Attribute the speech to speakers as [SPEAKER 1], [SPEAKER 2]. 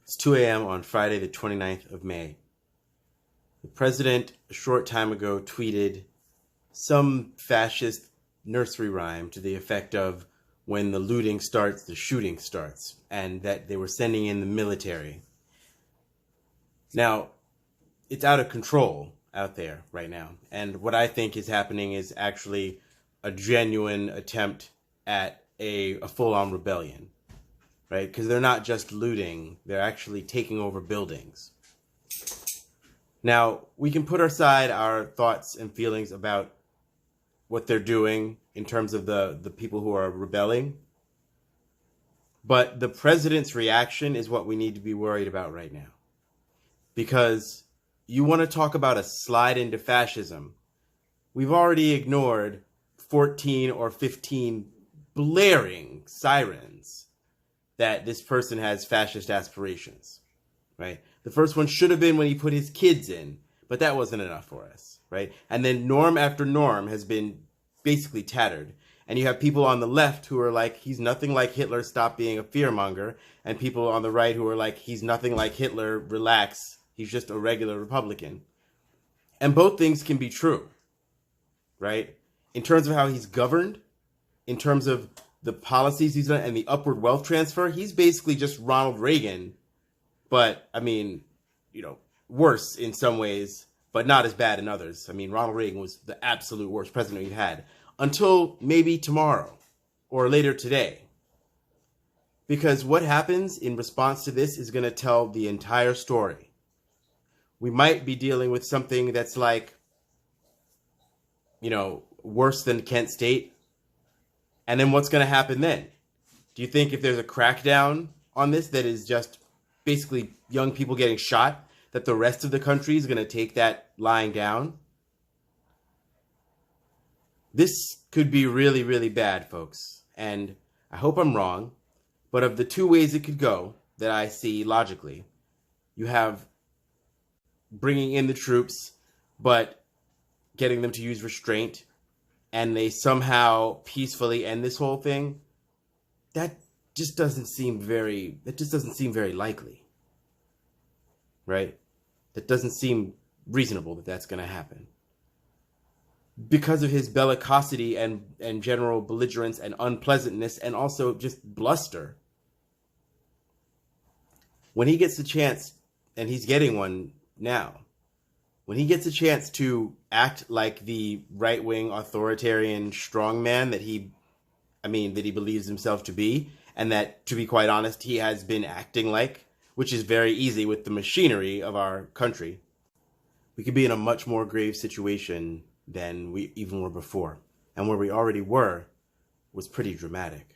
[SPEAKER 1] It's 2 a.m. on Friday, the 29th of May. The president, a short time ago, tweeted some fascist nursery rhyme to the effect of, when the looting starts, the shooting starts, and that they were sending in the military. Now, it's out of control out there right now. And what I think is happening is actually a genuine attempt at a full-on rebellion. Right? Because they're not just looting, they're actually taking over buildings. Now, we can put aside our thoughts and feelings about what they're doing in terms of the people who are rebelling. But the president's reaction is what we need to be worried about right now. Because you want to talk about a slide into fascism. We've already ignored 14 or 15 blaring sirens that this person has fascist aspirations, right? The first one should have been when he put his kids in, but that wasn't enough for us, right? And then norm after norm has been basically tattered. And you have people on the left who are like, he's nothing like Hitler, stop being a fearmonger. And people on the right who are like, he's nothing like Hitler, relax, he's just a regular Republican. And both things can be true, right? In terms of how he's governed, in terms of the policies he's done and the upward wealth transfer, he's basically just Ronald Reagan, but I mean, worse in some ways, but not as bad in others. I mean, Ronald Reagan was the absolute worst president we've had until maybe tomorrow or later today. Because what happens in response to this is going to tell the entire story. We might be dealing with something that's like, worse than Kent State. And then what's going to happen then? Do you think if there's a crackdown on this that is just basically young people getting shot, that the rest of the country is going to take that lying down? This could be really, really bad, folks. And I hope I'm wrong. But of the two ways it could go that I see logically, you have bringing in the troops, but getting them to use restraint, and they somehow peacefully end this whole thing. That just doesn't seem very likely. Right? That doesn't seem reasonable that that's going to happen. Because of his bellicosity and general belligerence and unpleasantness and also just bluster. When he gets the chance, and he's getting one now, when he gets a chance to act like the right-wing authoritarian strongman that he believes himself to be, and that, to be quite honest, he has been acting like, which is very easy with the machinery of our country, we could be in a much more grave situation than we even were before. And where we already were was pretty dramatic.